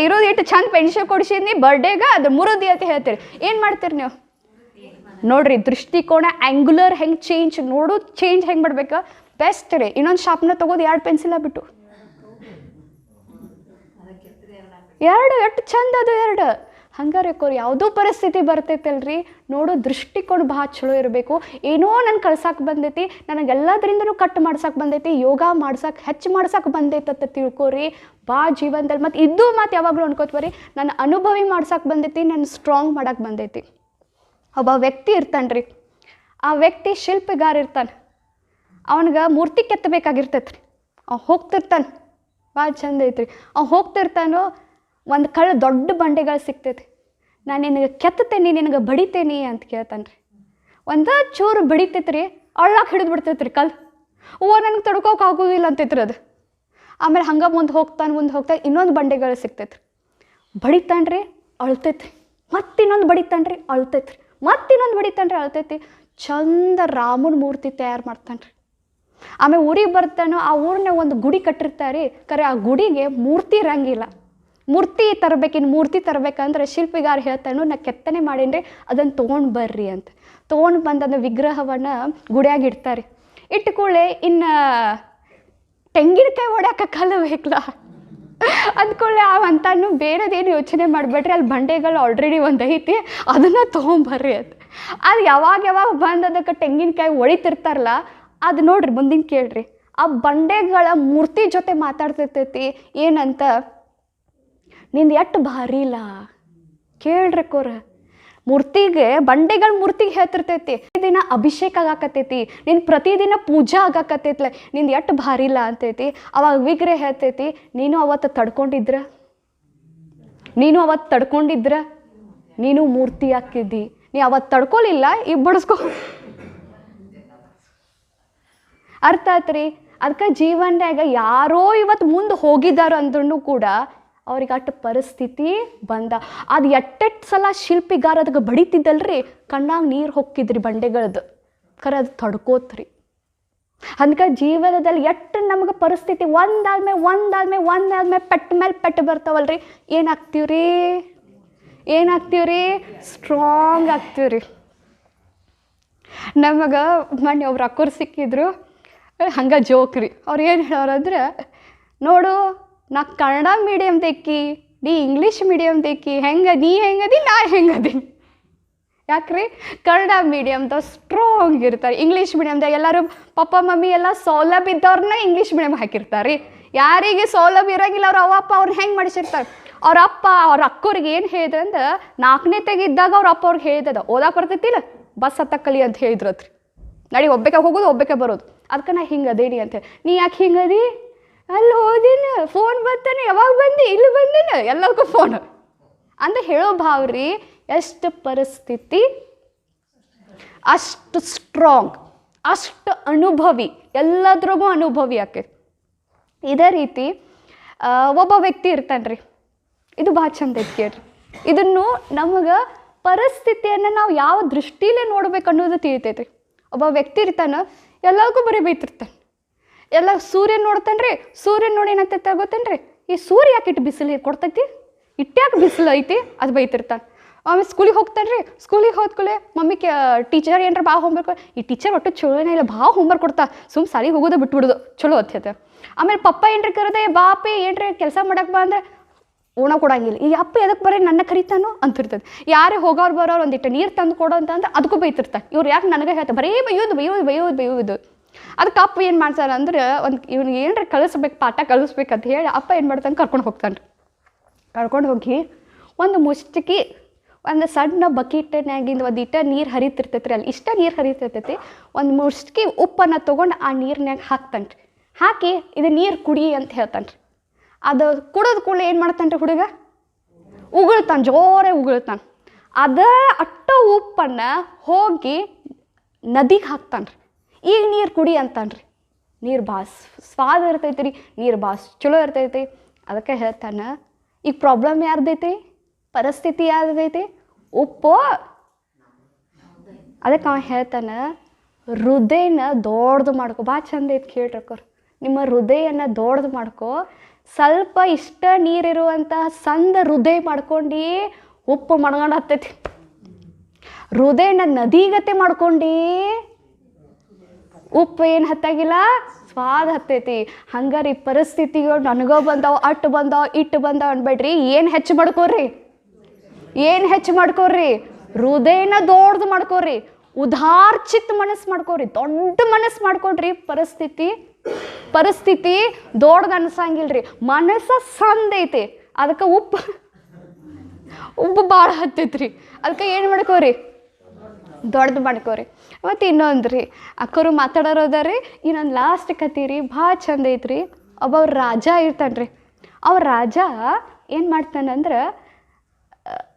ಇರೋದು ಎಷ್ಟು ಚಂದ ಪೆನ್ಸಿಲ್ ಕೊಡಿಸಿದ್ನಿ ಬರ್ಡೇಗೆ, ಅದು ಮುರಿದಿ ಅಂತ ಹೇಳ್ತೀರಿ. ಏನು ಮಾಡ್ತೀರಿ ನೀವು? ನೋಡ್ರಿ, ದೃಷ್ಟಿಕೋನ ಆ್ಯಂಗುಲರ್ ಹೆಂಗೆ ಚೇಂಜ್ ಹೆಂಗೆ ಮಾಡ್ಬೇಕು? ಬೆಸ್ಟ್ ರೀ. ಇನ್ನೊಂದು ಶಾಪ್ನ ತೊಗೋದು 2 ಪೆನ್ಸಿಲ್ ಬಿಟ್ಟು 2 ಎಷ್ಟು ಚಂದ ಅದು 2 ಹಂಗಾರೆ ಅಕ್ಕೋರು ಯಾವುದೋ ಪರಿಸ್ಥಿತಿ ಬರ್ತೈತಲ್ರಿ, ನೋಡೋ ದೃಷ್ಟಿಕೋನ ಭಾಳ ಚಲೋ ಇರಬೇಕು. ಏನೋ ನನ್ನ ಕಳ್ಸಕ್ಕೆ ಬಂದೈತಿ, ನನಗೆಲ್ಲದರಿಂದನೂ ಕಟ್ ಮಾಡ್ಸಕ್ಕೆ ಬಂದೈತಿ, ಯೋಗ ಮಾಡ್ಸಕ್ಕೆ ಹೆಚ್ಚು ಮಾಡ್ಸಕ್ಕೆ ಬಂದೈತೆ ಅಂತ ತಿಳ್ಕೊರಿ. ಭಾಳ ಜೀವನದಲ್ಲಿ ಮತ್ತು ಯಾವಾಗಲೂ ಅನ್ಕೋತ ಬರ್ರಿ, ನನ್ನ ಅನುಭವಿ ಮಾಡ್ಸಕ್ಕೆ ಬಂದೈತಿ, ನನ್ನ ಸ್ಟ್ರಾಂಗ್ ಮಾಡಕ್ಕೆ ಬಂದೈತಿ. ಒಬ್ಬ ವ್ಯಕ್ತಿ ಇರ್ತಾನೆ ರೀ, ಆ ವ್ಯಕ್ತಿ ಶಿಲ್ಪಿಗಾರ ಇರ್ತಾನೆ, ಅವನಿಗೆ ಮೂರ್ತಿ ಕೆತ್ತಬೇಕಾಗಿರ್ತೈತೆ ರೀ. ಅವ್ನು ಹೋಗ್ತಿರ್ತಾನೆ, ಭಾಳ ಚಂದ ಐತ್ರಿ. ಅವ್ನು ಹೋಗ್ತಿರ್ತಾನೋ, ಒಂದು ದೊಡ್ಡ ಬಂಡೆಗಳು ಸಿಗ್ತೈತಿ. ನಾನು ನಿನಗೆ ಕೆತ್ತತೇನೆ, ನಿನಗೆ ಬಡಿತೇನೆ ಅಂತ ಕೇಳ್ತಾನೆ ರೀ. ಒಂದು ಚೂರು ಬಡಿತೈತೆ ರೀ, ಅಳ್ಳಾಕೆ ಹಿಡಿದು ಬಿಡ್ತೈತೆ ರೀ ಕಲ್ಲು. ನನಗೆ ತಡ್ಕೋಕೆ ಆಗೋದಿಲ್ಲ ಅಂತೈತ್ರಿ ಅದು. ಆಮೇಲೆ ಹಂಗೆ ಮುಂದೆ ಹೋಗ್ತಾನೆ ಇನ್ನೊಂದು ಬಂಡೆಗಳು ಸಿಗ್ತೈತೆ ರೀ. ಬಡಿತಾನೆ ರೀ, ಅಳ್ತೈತೆ ರೀ. ಮತ್ತಿನ್ನೊಂದು ಬಡಿತಾನೆ ರೀ, ಅಳ್ತೈತೆ ರೀ. ಮತ್ತಿನ್ನೊಂದು ಬಡಿತಾನೆ ರೀ, ಅಳ್ತೈತಿ. ಚಂದ ರಾಮನ ಮೂರ್ತಿ ತಯಾರು ಮಾಡ್ತಾನೆ ರೀ. ಆಮೇಲೆ ಊರಿಗೆ ಬರ್ತಾನೋ, ಆ ಊರನ್ನ ಒಂದು ಗುಡಿ ಕಟ್ಟಿರ್ತಾರೆ. ಖರೆ ಆ ಗುಡಿಗೆ ಮೂರ್ತಿ ಇರಂಗಿಲ್ಲ. ಮೂರ್ತಿ ತರಬೇಕಂದ್ರೆ ಶಿಲ್ಪಿಗಾರ ಹೇಳ್ತಾನೋ, ನಾ ಕೆತ್ತನೆ ಮಾಡೀನಿ ರೀ, ಅದನ್ನು ತೊಗೊಂಡು ಬರ್ರಿ ಅಂತ. ತೊಗೊಂಡು ಬಂದು ವಿಗ್ರಹವನ್ನು ಗುಡಿಯಾಗಿ ಇಡ್ತಾರೆ. ಇಟ್ಟ ಕೂಡಲೇ ಇನ್ನು ತೆಂಗಿನಕಾಯಿ ಹೊಡ್ಯಾಕ ಕಲ್ಲು ಬೇಕಲ್ಲ ಅಂದ್ಕೊಳ್ಳೆ ಅಂತಾನು ಬೇರೆದೇನು ಯೋಚನೆ ಮಾಡಬೇಡ್ರಿ, ಅಲ್ಲಿ ಬಂಡೆಗಳು ಆಲ್ರೆಡಿ ಒಂದು ಐತಿ, ಅದನ್ನು ತೊಗೊಂಬರ್ರಿ ಅಂತ. ಅದು ಯಾವಾಗ ಬಂದು ಅದಕ್ಕೆ ತೆಂಗಿನಕಾಯಿ ಹೊಡಿತಿರ್ತಾರಲ್ಲ, ಅದು ನೋಡ್ರಿ ಮುಂದಿನ ಕೇಳ್ರಿ. ಆ ಬಂಡೆಗಳ ಮೂರ್ತಿ ಜೊತೆ ಮಾತಾಡ್ತಿರ್ತೈತಿ ಏನಂತ, ನಿಂದು ಎಷ್ಟು ಭಾರಿ ಇಲ್ಲ ಕೇಳ್ರಿ ಕೋರ. ಬಂಡೆಗಳ ಮೂರ್ತಿಗೆ ಹೇಳ್ತಿರ್ತೈತಿ, ಪ್ರತಿದಿನ ಅಭಿಷೇಕ ಆಗಾಕತ್ತೈತಿ, ಪ್ರತಿದಿನ ಪೂಜಾ ಆಗಾಕತ್ತೈತ್ಲ, ನಿಂದು ಎಷ್ಟು ಭಾರಿ ಇಲ್ಲ ಅಂತೈತಿ. ಅವಾಗ ವಿಗ್ರಹ ಹೇಳ್ತೈತಿ, ನೀನು ಅವತ್ತು ತಡ್ಕೊಂಡಿದ್ರ ನೀನು ಮೂರ್ತಿ ಹಾಕಿದ್ದಿ. ನೀ ಅವತ್ತು ತಡ್ಕೊಲಿಲ್ಲ, ಈಗ ಬಡಿಸ್ಕೊ. ಅರ್ಥ ಆಯ್ತು. ಅದಕ್ಕೆ ಜೀವನದಾಗ ಯಾರೋ ಇವತ್ತು ಮುಂದೆ ಹೋಗಿದ್ದಾರೋ ಅಂದ್ರೂ ಕೂಡ ಅವ್ರಿಗೆ ಅಷ್ಟು ಪರಿಸ್ಥಿತಿ ಬಂದ. ಅದು ಎಟ್ಟೆಟ್ಟು ಸಲ ಶಿಲ್ಪಿಗಾರ ಅದಕ್ಕೆ ಬಡಿತಿದ್ದಲ್ರಿ, ಕಣ್ಣಾಗ ನೀರು ಹೊಕ್ಕಿದ್ರಿ ಬಂಡೆಗಳದ್ದು. ಖರೆ ಅದು ತಡ್ಕೋತ್ರಿ. ಅದಕ್ಕೆ ಜೀವನದಲ್ಲಿ ಎಷ್ಟು ನಮ್ಗೆ ಪರಿಸ್ಥಿತಿ ಒಂದಾದ್ಮೇಲೆ ಪೆಟ್ಟು ಬರ್ತಾವಲ್ರಿ, ಏನಾಗ್ತೀವ್ರಿ ಸ್ಟ್ರಾಂಗ್ ಆಗ್ತೀವ್ರಿ. ನಮಗೆ ಮೊನ್ನೆ ಒಬ್ರು ಅಕ್ಕೋರು ಸಿಕ್ಕಿದ್ರು, ಹಂಗೆ ಜೋಕ್ರಿ. ಅವ್ರು ಏನು ಹೇಳೋರಂದ್ರೆ, ನೋಡು ನಾ ಕನ್ನಡ ಮೀಡಿಯಮ್ದಕ್ಕಿ, ನೀ ಇಂಗ್ಲೀಷ್ ಮೀಡಿಯಮ್ದಕ್ಕಿ, ನೀ ಹೆಂಗದಿ ನಾ ಹೆಂಗದಿ. ಯಾಕ್ರಿ, ಕನ್ನಡ ಮೀಡಿಯಮ್ದಾಗ ಸ್ಟ್ರಾಂಗ್ ಇರ್ತಾರೆ. ಇಂಗ್ಲೀಷ್ ಮೀಡಿಯಮ್ದಾಗ ಎಲ್ಲರೂ ಪಪ್ಪ ಮಮ್ಮಿ ಎಲ್ಲ ಸೌಲಭ್ಯ ಇದ್ದವ್ರನ್ನ ಇಂಗ್ಲೀಷ್ ಮೀಡಿಯಮ್ ಹಾಕಿರ್ತಾರೆ ರೀ. ಯಾರಿಗೆ ಸೌಲಭ್ಯ ಇರೋಂಗಿಲ್ಲ ಅವ್ರ ಅಪ್ಪ ಅವ್ರನ್ನ ಹೆಂಗೆ ಮಾಡಿಸಿರ್ತಾರೆ. ಅವ್ರ ಅಕ್ಕೋರಿಗೆ ಏನು ಹೇಳಿದ್ರಂದ್ರೆ, 4ನೇ ತೆಗಿದ್ದಾಗ ಅವ್ರ ಅಪ್ಪ ಅವ್ರಿಗೆ ಹೇಳಿದ, ಓದಾಕ ಬರ್ತೈತಿಲ್ಲ ಬಸ್ ಹತ್ತಕ್ಕಲಿ ಅಂತ ಹೇಳಿದ್ರತ್ರಿ. ನಡಿ ಒಬ್ಬಕ್ಕೆ ಹೋಗೋದು ಒಬ್ಬಕ್ಕೆ ಬರೋದು. ಅದಕ್ಕೆ ನಾ ಹಿಂಗೆ ಅದೇನಿ ಅಂತ. ನೀ ಯಾಕೆ ಹಿಂಗದಿ? ಅಲ್ಲಿ ಹೋದಿನ, ಫೋನ್ ಬರ್ತಾನೆ, ಯಾವಾಗ ಬಂದು ಇಲ್ಲಿ ಬಂದೇನೆ, ಎಲ್ಲದಕ್ಕೂ ಫೋನ್ ಅಂತ ಹೇಳೋ ಭಾವ್ರಿ. ಎಷ್ಟು ಪರಿಸ್ಥಿತಿ ಅಷ್ಟು ಸ್ಟ್ರಾಂಗ್, ಅಷ್ಟು ಅನುಭವಿ, ಎಲ್ಲದ್ರಿಗೂ ಅನುಭವಿ ಆಕೆ. ಇದೇ ರೀತಿ ಒಬ್ಬ ವ್ಯಕ್ತಿ ಇರ್ತಾನೆ ರೀ. ಇದು ಭಾಳ ಚಂದ ಐತೆ ಕೇಳ್ರಿ. ಇದನ್ನು ನಮಗೆ ಪರಿಸ್ಥಿತಿಯನ್ನು ನಾವು ಯಾವ ದೃಷ್ಟಿಲೇ ನೋಡ್ಬೇಕು ಅನ್ನೋದು ತಿಳಿತೈತೆ ರೀ. ಒಬ್ಬ ವ್ಯಕ್ತಿ ಇರ್ತಾನೆ, ಎಲ್ಲದಕ್ಕೂ ಬರೀ ಬೈತಿರ್ತಾನೆ. ಎಲ್ಲ ಸೂರ್ಯನ ನೋಡ್ತಾನೆ ರೀ, ಸೂರ್ಯನ ನೋಡಿ ಏನಂತೈತೆ ಗೊತ್ತೇನು ರೀ, ಈ ಸೂರ್ಯ ಯಾಕೆ ಇಟ್ಟು ಬಿಸಿಲು ಕೊಡ್ತೈತಿ, ಇಟ್ಟ್ಯಾಕೆ ಬಿಸಿಲು ಐತಿ ಅದು ಬೈತಿರ್ತಾನೆ. ಆಮೇಲೆ ಸ್ಕೂಲಿಗೆ ಹೋಗ್ತಾನೆ ರೀ, ಸ್ಕೂಲಿಗೆ ಹೋದ್ಕೂಲೆ ಮಮ್ಮಿ ಟೀಚರ್ ಏನಾರ ಭಾಳ ಹೋಮ್ವರ್ಕ್, ಈ ಟೀಚರ್ ಒಟ್ಟು ಚಲೋನೇ ಇಲ್ಲ, ಭಾಳ ಹೋಮ್ವರ್ಕ್ ಕೊಡ್ತಾ, ಸಾಲಿಗೆ ಹೋಗೋದು ಬಿಟ್ಬಿಡೋದು ಚಲೋ ಅತ್ಯತೆ. ಆಮೇಲೆ ಪಪ್ಪ ಏನ್ರಿ ಕರೆದೆ, ಬಾಪಿ ಏನ್ರಿ ಕೆಲಸ ಮಾಡಕ್ಕೆ ಬಾ ಅಂದ್ರೆ ಉಣ ಕೊಡಂಗಿಲ್ಲ. ಈ ಅಪ್ಪ ಎದಕ್ಕೆ ಬರೀ ನನ್ನ ಕರಿತಾನೋ ಅಂತಿರ್ತದೆ. ಯಾರೇ ಹೋಗೋರು ಬರೋರು ಒಂದಿಟ್ಟು ನೀರು ತಂದು ಕೊಡೋ ಅಂತಂದ್ರೆ ಅದಕ್ಕೂ ಬೈತಿರ್ತಾರೆ. ಇವ್ರು ಯಾಕೆ ನನಗೆ ಹೇಳ್ತಾರೆ, ಬರೀ ಬೈಯೋದು. ಅದಕ್ಕೆ ಅಪ್ಪ ಏನು ಮಾಡ್ತಾರೆ ಅಂದ್ರೆ, ಇವ್ನಿಗೆ ಏನ್ರಿ ಪಾಠ ಕಲಿಸ್ಬೇಕಂತ ಹೇಳಿ ಅಪ್ಪ ಏನು ಮಾಡ್ತಾನೆ, ಕರ್ಕೊಂಡು ಹೋಗ್ತಾನೆ. ಕರ್ಕೊಂಡು ಹೋಗಿ ಒಂದು ಮುಷ್ಟಿಗೆ, ಒಂದು ಸಣ್ಣ ಬಕೀಟ್ನಾಗಿಂದ ಒಂದಿಟ್ಟ ನೀರು ಹರಿತಿರ್ತೈತೆ ರೀ, ಅಲ್ಲಿ ಇಷ್ಟ ನೀರು ಹರಿತಿರ್ತೈತಿ. ಒಂದು ಮುಷ್ಟಿಗೆ ಉಪ್ಪನ್ನು ತೊಗೊಂಡು ಆ ನೀರಿನಾಗ ಹಾಕ್ತಾನೆ ರೀ. ಹಾಕಿ ಇದು ನೀರು ಕುಡಿ ಅಂತ ಹೇಳ್ತಾನೆ ರೀ. ಅದು ಕುಡಿದ ಕೂಡಲೇ ಏನು ಮಾಡ್ತಾನೆ ರೀ ಹುಡುಗ, ಉಗುಳ್ತಾನೆ, ಜೋರೇ ಉಗುಳ್ತಾನೆ. ಅಟ್ಟ ಉಪ್ಪನ್ನು ಹೋಗಿ ನದಿಗೆ ಹಾಕ್ತಾನೆ ರೀ. ಈಗ ನೀರು ಕುಡಿ ಅಂತಾನೆ ರೀ. ನೀರು ಭಾಳ ಸ್ವಾದ ಇರ್ತೈತಿ ರೀ, ನೀರು ಭಾಳ ಚಲೋ ಇರ್ತೈತಿ. ಅದಕ್ಕೆ ಹೇಳ್ತಾನೆ, ಈಗ ಪ್ರಾಬ್ಲಮ್ ಯಾರ್ದೈತಿ, ಪರಿಸ್ಥಿತಿ ಯಾರ್ದೈತಿ, ಉಪ್ಪು. ಅದಕ್ಕೆ ಅವ ಹೇಳ್ತಾನೆ, ಹೃದಯನ ದೊಡ್ಡದು ಮಾಡ್ಕೊ. ಭಾಳ ಚಂದ ಐತಿ ಕೇಳ್ರಕ್ಕೋರು. ನಿಮ್ಮ ಹೃದಯನ ದೊಡ್ಡದು ಮಾಡ್ಕೊ. ಸ್ವಲ್ಪ ಇಷ್ಟ ನೀರಿರುವಂತಹ ಸಂದ ಹೃದಯ ಮಾಡ್ಕೊಂಡು ಉಪ್ಪು ಮಾಡ್ಕೊಂಡು ಹತ್ತೈತಿ. ಹೃದಯನ ನದಿಗತೆ ಮಾಡ್ಕೊಂಡು ಉಪ್ಪು ಏನು ಹತ್ತಾಗಿಲ್ಲ, ಸ್ವಾದ ಹತ್ತೈತಿ. ಹಂಗಾರಿ ಪರಿಸ್ಥಿತಿಗಳು ನನಗೋ ಬಂದಾವ, ಅಟ್ಟು ಬಂದಾವ, ಇಟ್ಟು ಬಂದಾವ ಅನ್ಬೇಡ್ರಿ. ಏನು ಹೆಚ್ಚು ಮಾಡ್ಕೋರಿ, ಏನು ಹೆಚ್ಚು ಮಾಡ್ಕೋರಿ? ಹೃದಯನ ದೊಡ್ಡದು ಮಾಡ್ಕೋರಿ, ಉದಾರ ಚಿತ್ತ ಮನಸ್ಸು ಮಾಡ್ಕೋರಿ, ದೊಡ್ಡ ಮನಸ್ಸು ಮಾಡ್ಕೊಡ್ರಿ. ಪರಿಸ್ಥಿತಿ ದೊಡ್ಡದು ಅನ್ಸಂಗಿಲ್ರಿ. ಮನಸ್ಸು ಸಂದೈತಿ, ಅದಕ್ಕೆ ಉಪ್ಪು ಭಾಳ ಹತ್ತೈತ್ರಿ. ಅದಕ್ಕೆ ಏನು ಮಾಡ್ಕೋರಿ? ದೊಡ್ಡದು ಮಾಡ್ಕೋರಿ. ಮತ್ತು ಇನ್ನೊಂದು ರೀ, ಅಕ್ಕರು ಮಾತಾಡೋರದಾರಿ. ಇನ್ನೊಂದು ಲಾಸ್ಟ್ ಕತೆ ರೀ, ಭಾಳ ಚಂದ ಐತ್ರಿ. ಒಬ್ಬ ರಾಜ ಇರ್ತಾನೆ ರೀ. ರಾಜ ಏನು ಮಾಡ್ತಾನಂದ್ರೆ,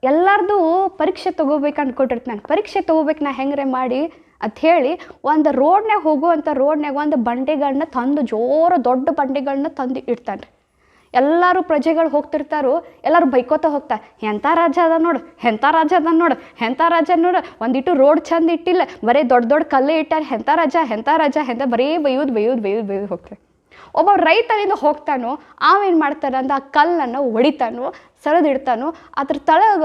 ಎಲ್ಲರದು ಪರೀಕ್ಷೆ ತೊಗೋಬೇಕು ಅನ್ಕೊಟ್ಟಿರ್ತಾನೆ. ಪರೀಕ್ಷೆ ತೊಗೋಬೇಕು ನಾ ಹೆಂಗ್ರೆ ಮಾಡಿ ಅಂಥೇಳಿ ಒಂದು ರೋಡ್ನಾಗ ಹೋಗುವಂಥ ರೋಡ್ನಾಗ ಒಂದು ಬಂಡಿಗಳನ್ನ ತಂದು, ಜೋರು ದೊಡ್ಡ ಬಂಡಿಗಳನ್ನ ತಂದು ಇಡ್ತಾನೆ ರೀ. ಎಲ್ಲರೂ ಪ್ರಜೆಗಳು ಹೋಗ್ತಿರ್ತಾರೋ, ಎಲ್ಲರೂ ಬೈಕೋತ ಹೋಗ್ತಾರೆ, ಎಂಥ ರಾಜ ಅದ ನೋಡು, ಎಂಥ ರಾಜ ಅದ ನೋಡು, ಎಂಥ ರಾಜ ನೋಡು, ಒಂದಿಟ್ಟು ರೋಡ್ ಚಂದ ಇಟ್ಟಿಲ್ಲ, ಬರೀ ದೊಡ್ಡ ದೊಡ್ಡ ಕಲ್ಲೇ ಇಟ್ಟಾರೆ, ಎಂಥ ರಾಜ ಎಂಥ ರಾಜ ಎಂಥ ಬರೀ ಬೈಯೋದು ಹೋಗ್ತಾರೆ. ಒಬ್ಬ ರೈತ ಅಲ್ಲಿಂದ ಹೋಗ್ತಾನೋ, ಅವೇನು ಮಾಡ್ತಾನೆ ಅಂದ್ರೆ ಆ ಕಲ್ಲನ್ನು ಹೊಡಿತಾನೋ, ಸರಿದಿಡ್ತಾನೋ, ಅದ್ರ ತಳಗ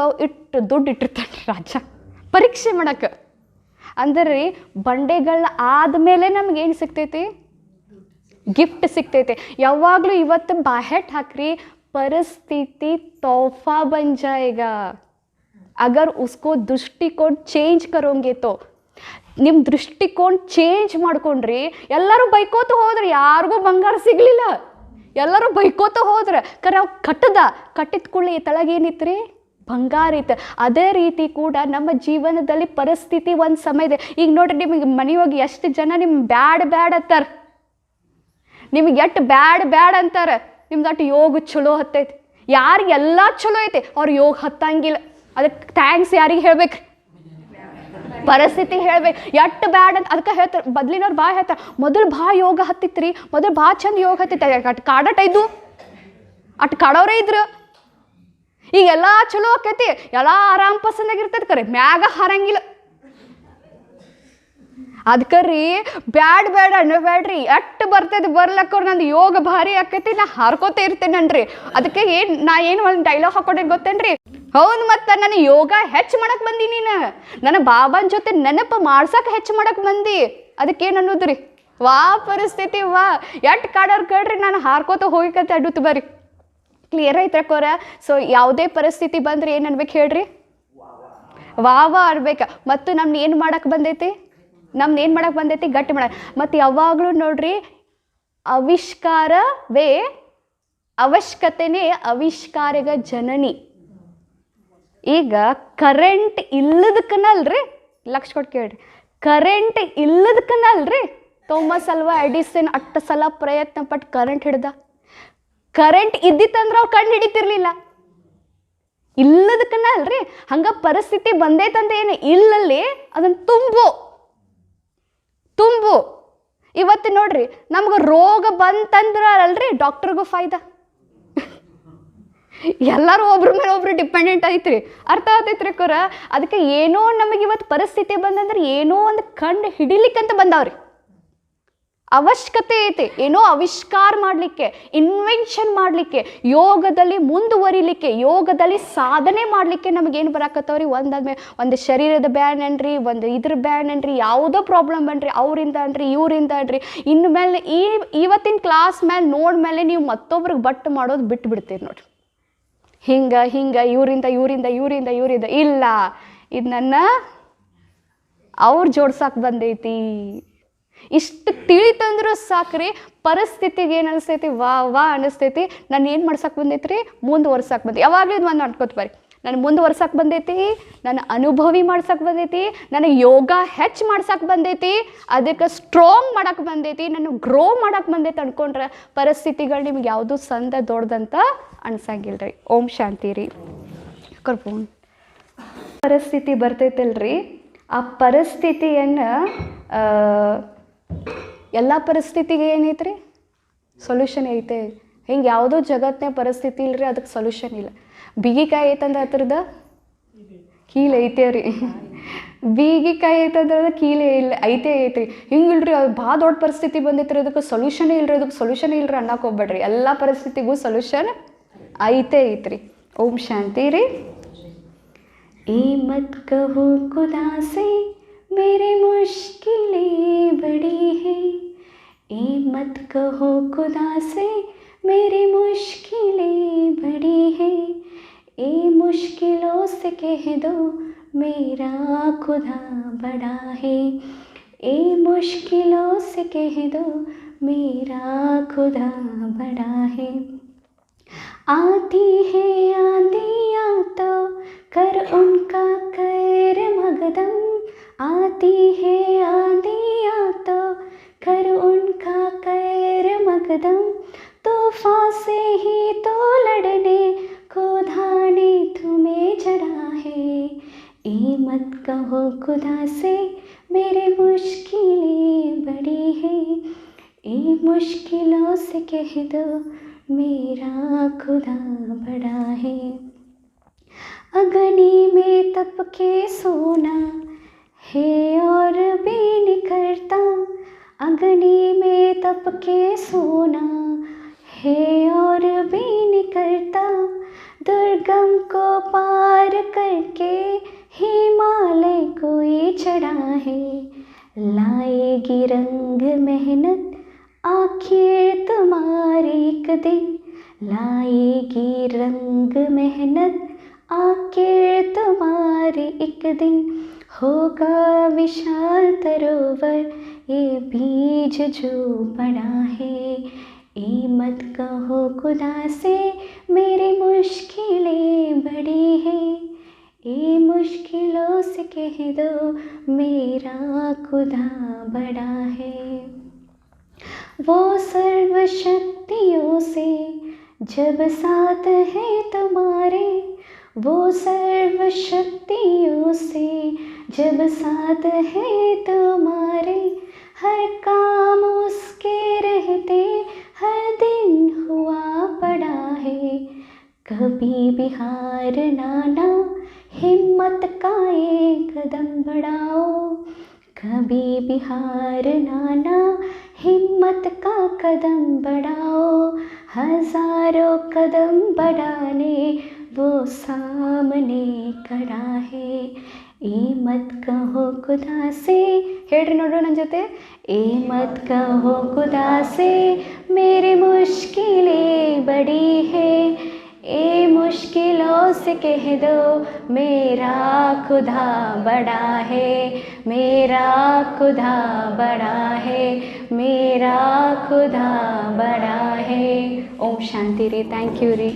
ದುಡ್ಡು ಇಟ್ಟಿರ್ತಾನೆ ರಾಜ ಪರೀಕ್ಷೆ ಮಾಡಕ್ಕೆ. ಅಂದ್ರೆ ರೀ, ಬಂಡೆಗಳ ಆದಮೇಲೆ ನಮಗೇನು ಸಿಗ್ತೈತಿ? ಗಿಫ್ಟ್ ಸಿಗ್ತೈತೆ. ಯಾವಾಗಲೂ ಇವತ್ತು ಬಾಹೆಟ್ ಹಾಕ್ರಿ, ಪರಿಸ್ಥಿತಿ तोहफा बन जाएगा अगर उसको दृष्टिकोण चेंज करोगे तो. ನಿಮ್ಮ ದೃಷ್ಟಿಕೋನ ಚೇಂಜ್ ಮಾಡ್ಕೊಂಡ್ರಿ. ಎಲ್ಲರೂ ಬೈಕೋತ ಹೋದ್ರೆ ಯಾರಿಗೂ ಬಂಗಾರ ಸಿಗಲಿಲ್ಲ, ಎಲ್ಲರೂ ಬೈಕೋತ ಹೋದ್ರೆ ಕರೆ ಅವು ಕಟ್ಟಿದ ಕೂಡಲೇ ತಳಗೇನಿತ್ತು? ಬಂಗಾರ ಇತ್ತು. ಅದೇ ರೀತಿ ಕೂಡ ನಮ್ಮ ಜೀವನದಲ್ಲಿ ಪರಿಸ್ಥಿತಿ ಒಂದು ಸಮಯ ಇದೆ. ಈಗ ನೋಡ್ರಿ, ನಿಮಗೆ ಮನೆಯೋಗಿ ಎಷ್ಟು ಜನ ನಿಮ್ಮ ಬ್ಯಾಡ್ ಅಂತಾರೆ, ನಿಮಗೆ ಎಷ್ಟು ಬ್ಯಾಡ್ ಅಂತಾರೆ. ನಿಮ್ದು ಅಟ್ಟು ಯೋಗ ಚಲೋ ಹತ್ತೈತಿ. ಯಾರಿಗೆಲ್ಲ ಚಲೋ ಐತೆ ಅವ್ರು ಯೋಗ ಹತ್ತಂಗಿಲ್ಲ. ಅದಕ್ಕೆ ಥ್ಯಾಂಕ್ಸ್ ಯಾರಿಗೆ ಹೇಳ್ಬೇಕು? ಪರಿಸ್ಥಿತಿ ಹೇಳ್ಬೇಕು. ಎಷ್ಟು ಬ್ಯಾಡ್ ಅಂತ ಅದಕ್ಕೆ ಹೇಳ್ತಾರೆ. ಬದ್ಲಿನವ್ರು ಭಾಳ ಹೇಳ್ತಾರೆ, ಮೊದಲು ಭಾಳ ಯೋಗ ಹತ್ತಿತ್ತು ರೀ, ಮೊದಲು ಭಾಳ ಚಂದ ಯೋಗ ಹತ್ತಿತ್ತು, ಅಟ್ಟು ಕಾಡಟೈದು ಅಟ್ಟು ಕಾಡೋರೇ ಇದ್ರು. ಈಗೆಲ್ಲ ಚಲೋ ಆಕೈತಿ, ಎಲ್ಲ ಆರಾಮ್ ಪಸಂದಾಗಿರ್ತೈತಿ, ಕರೆ ಮ್ಯಾಗ ಹಾರಂಗಿಲ್ಲ. ಅದಕ್ಕೆ ರೀ ಬ್ಯಾಡ್ ಅನ್ನಬೇಡ್ರಿ. ಎಷ್ಟು ಬರ್ತೈತಿ ಬರ್ಲಕ್ಕವ್ರು, ನಂದು ಯೋಗ ಭಾರಿ ಆಕೈತಿ, ನಾ ಹಾರ್ಕೋತ ಇರ್ತೇನನ್ರಿ. ಅದಕ್ಕೆ ನಾ ಏನು ಒಂದು ಡೈಲಾಗ್ ಹಾಕೊಂಡಿದ್ದು ಗೊತ್ತೇನ್ರಿ? ಹೌದು, ಮತ್ತು ನಾನು ಯೋಗ ಹೆಚ್ಚು ಮಾಡಕ್ಕೆ ಬಂದಿ, ನೀನು ನನ್ನ ಬಾಬಾನ ಜೊತೆ ನೆನಪು ಮಾಡ್ಸಕ್ಕೆ ಹೆಚ್ಚು ಮಾಡಕ್ಕೆ ಬಂದಿ. ಅದಕ್ಕೇನು ಅನ್ನೋದ್ರಿ? ವಾ ಪರಿಸ್ಥಿತಿ ವಾ, ಎಷ್ಟು ಕಾಡೋರು ಕೇಳ್ರಿ, ನಾನು ಹಾರ್ಕೋತ ಹೋಗಿಕಂತ ಅಡ್ಡುತ್ತು ಬರ್ರಿ. ಕ್ಲಿಯರ್ ಐತ್ರಕ್ಕೋರ? ಸೊ ಯಾವುದೇ ಪರಿಸ್ಥಿತಿ ಬಂದ್ರೆ ಏನು ಅನ್ಬೇಕು ಹೇಳ್ರಿ? ವಾ ಅನ್ಬೇಕು. ಮತ್ತು ನಮ್ನ ಏನು ಮಾಡಕ್ಕೆ ಬಂದೈತಿ? ಗಟ್ಟಿ ಮಾಡಕ್ಕೆ. ಮತ್ತು ಯಾವಾಗಲೂ ನೋಡ್ರಿ, ಅವಶ್ಯಕತೆನೇ ಆವಿಷ್ಕಾರಗ ಜನನಿ. ಈಗ ಕರೆಂಟ್ ಇಲ್ಲದಕ್ಕನಲ್ರಿ, ಲಕ್ಷ ಕೊಟ್ಟು ಕೇಳ್ರಿ, ಕರೆಂಟ್ ಇಲ್ಲದಕ್ಕನಲ್ರಿ ಥಾಮಸ್ ಅಲ್ವಾ ಎಡಿಸನ್ ಅಷ್ಟು ಸಲ ಪ್ರಯತ್ನ ಪಟ್ಟು ಕರೆಂಟ್ ಹಿಡ್ದ. ಕರೆಂಟ್ ಇದ್ದಿತ್ತಂದ್ರೆ ಅವ್ರು ಕಂಡು ಹಿಡಿತಿರ್ಲಿಲ್ಲ. ಇಲ್ಲದಕ್ಕನಲ್ರಿ. ಹಂಗೆ ಪರಿಸ್ಥಿತಿ ಬಂದೈತಂತ ಏನು ಇಲ್ಲಲ್ಲಿ ಅದನ್ನು ತುಂಬು. ಇವತ್ತು ನೋಡ್ರಿ, ನಮ್ಗೆ ರೋಗ ಬಂತಂದ್ರೆ ಅಲ್ರಿ ಡಾಕ್ಟರ್ಗೂ ಫಾಯ್ದ. ಎಲ್ಲರೂ ಒಬ್ರ ಮೇಲೆ ಒಬ್ರು ಡಿಪೆಂಡೆಂಟ್ ಐತ್ರಿ. ಅರ್ಥ ಆಗ್ತೈತ್ರಿ ಕೊರ? ಅದಕ್ಕೆ ಏನೋ ನಮಗೆ ಇವತ್ತು ಪರಿಸ್ಥಿತಿ ಬಂದಂದ್ರೆ ಏನೋ ಒಂದು ಕಂಡು ಹಿಡಿಲಿಕ್ಕಂತ ಬಂದಾವ್ರಿ. ಅವಶ್ಯಕತೆ ಐತಿ ಏನೋ ಆವಿಷ್ಕಾರ ಮಾಡಲಿಕ್ಕೆ, ಇನ್ವೆನ್ಷನ್ ಮಾಡಲಿಕ್ಕೆ, ಯೋಗದಲ್ಲಿ ಮುಂದುವರಿಲಿಕ್ಕೆ, ಯೋಗದಲ್ಲಿ ಸಾಧನೆ ಮಾಡಲಿಕ್ಕೆ ನಮಗೇನು ಬರಾಕತ್ತವ್ರಿ? ಒಂದಾದ್ಮೇಲೆ ಒಂದು ಶರೀರದ ಬ್ಯಾನ್ ಅನ್ರಿ, ಒಂದು ಇದ್ರ ಬ್ಯಾನ್ ಅನ್ರಿ, ಯಾವುದೋ ಪ್ರಾಬ್ಲಮ್ ಬನ್ರಿ, ಅವರಿಂದ ಅನ್ರಿ, ಇವರಿಂದ ಅನ್ರಿ. ಇನ್ನು ಮೇಲೆ ಇವತ್ತಿನ ಕ್ಲಾಸ್ ಮೇಲೆ ನೋಡ್ಮೇಲೆ ನೀವು ಮತ್ತೊಬ್ರಿಗೆ ಬಟ್ಟು ಮಾಡೋದು ಬಿಟ್ಟು ಬಿಡ್ತೀರಿ ನೋಡ್ರಿ. ಹಿಂಗೆ ಇವರಿಂದ ಇಲ್ಲ, ಇದು ನನ್ನ ಅವ್ರು ಜೋಡ್ಸಕ್ಕೆ ಬಂದೈತಿ. ಇಷ್ಟು ತಿಳಿತಂದ್ರೂ ಸಾಕ್ರಿ, ಪರಿಸ್ಥಿತಿಗೆ ಏನು ಅನಿಸ್ತೈತಿ? ವಾ ಅನಿಸ್ತೈತಿ. ನಾನು ಏನು ಮಾಡ್ಸಕ್ಕೆ ಬಂದೈತಿ ರೀ? ಮುಂದುವರ್ಸಕ್ಕೆ ಬಂದೈತಿ. ಯಾವಾಗಲೂ ಇದು ಒಂದು ಅನ್ಕೋತ ಬರ್ರಿ, ನಾನು ಮುಂದುವರ್ಸಕ್ಕೆ ಬಂದೈತಿ, ನಾನು ಅನುಭವಿ ಮಾಡ್ಸಕ್ಕೆ ಬಂದೈತಿ, ನನಗೆ ಯೋಗ ಹೆಚ್ಚು ಮಾಡ್ಸಕ್ಕೆ ಬಂದೈತಿ, ಅದಕ್ಕೆ ಸ್ಟ್ರಾಂಗ್ ಮಾಡಕ್ಕೆ ಬಂದೈತಿ, ನಾನು ಗ್ರೋ ಮಾಡಕ್ಕೆ ಬಂದೈತಿ ಅನ್ಕೊಂಡ್ರೆ ಪರಿಸ್ಥಿತಿಗಳು ನಿಮ್ಗೆ ಯಾವುದೂ ಸಂದ ದೊಡ್ಡದಂತ ಅನ್ಸಂಗಿಲ್ಲ ರೀ. ಓಂ ಶಾಂತಿ ರೀ. ಕರ್ಪೂನ್ ಪರಿಸ್ಥಿತಿ ಬರ್ತೈತಲ್ರಿ, ಆ ಪರಿಸ್ಥಿತಿಯನ್ನು ಎಲ್ಲ ಪರಿಸ್ಥಿತಿಗೆ ಏನೈತ್ರಿ? ಸೊಲ್ಯೂಷನ್ ಐತೆ. ಹಿಂಗೆ ಯಾವುದೋ ಜಗತ್ತಿನ ಪರಿಸ್ಥಿತಿ ಇಲ್ಲರಿ, ಅದಕ್ಕೆ ಸೊಲ್ಯೂಷನ್ ಇಲ್ಲ. ಬೀಗಿಕಾಯಿ ಐತಂದ್ರೆ ಹತ್ರದ ಕೀಲು ಐತೆ ರೀ, ಬೀಗಿಕಾಯಿ ಐತಂದ್ರೆ ಅದು ಕೀಲೆ ಇಲ್ಲ ಐತ್ರಿ. ಹಿಂಗಿಲ್ರಿ, ಅದು ಭಾಳ ದೊಡ್ಡ ಪರಿಸ್ಥಿತಿ ಬಂದೈತ್ರಿ, ಅದಕ್ಕೆ ಸೊಲ್ಯೂಷನ್ ಇಲ್ರಿ ಅನ್ನಕ್ಕೆ ಹೋಗ್ಬೇಡ್ರಿ. ಎಲ್ಲ ಪರಿಸ್ಥಿತಿಗೂ ಸೊಲ್ಯೂಷನ್ ಐತ್ರಿ. ಓಂ ಶಾಂತಿ ರೀ. ಈ ಮತ್ ಕಹೋ ಖುದಾ ಸೇ मेरे मुश्किलें बड़ी हैं, ये मत कहो खुदा से मेरी मुश्किलें बड़ी हैं, ये मुश्किलों से कह दो मेरा खुदा बड़ा है, ए मुश्किलों से कह दो मेरा खुदा बड़ा है। आती है आंधियाँ तो कर उनका खैर मकदम, आती है आंधियाँ तो कर उनका खैर मकदम, तूफान से ही तो लड़ने खुदा ने तुम्हें जड़ा है। ए मत कहो खुदा से मेरे मुश्किलें बड़ी है, ए मुश्किलों से कह दो मेरा खुदा बड़ा है। अग्नि में तप के सोना है और भी निखरता, अग्नि में तप के सोना है और भी निखरता, दुर्गम को पार करके हिमालय कोई चढ़ा है। लाएगी रंग मेहनत आखिर तुम्हारी एक दिन, लाएगी रंग मेहनत आखिर तुम्हारी एक दिन, होगा विशाल सरोवर ये बीज जो पड़ा है। ए मत कहो खुदा से मेरी मुश्किलें बड़ी है, ए मुश्किलों से कह दो मेरा खुदा बड़ा है। वो सर्वशक्तियों से जब साथ है तुम्हारे, वो सर्वशक्तियों से जब साथ है तुम्हारे, हर काम उसके रहते हर दिन हुआ पड़ा है। कभी भी हार ना हिम्मत का एक कदम बढ़ाओ, कभी भी हार ना हिम्मत का कदम बढ़ाओ, हजारों कदम बढ़ाने वो सामने खड़ा है। ए मत कहो खुदा से, ಹೇಳ್ರಿ ನೋಡು ನನ್ನ ಜೊತೆ, ए मत कहो खुदा से मेरी मुश्किलें बड़ी है, ए मुश्किलों से कह दो मेरा खुदा बड़ा है, मेरा खुदा बड़ा है, मेरा खुदा बड़ा है। ओम शांति री, थैंक यू री।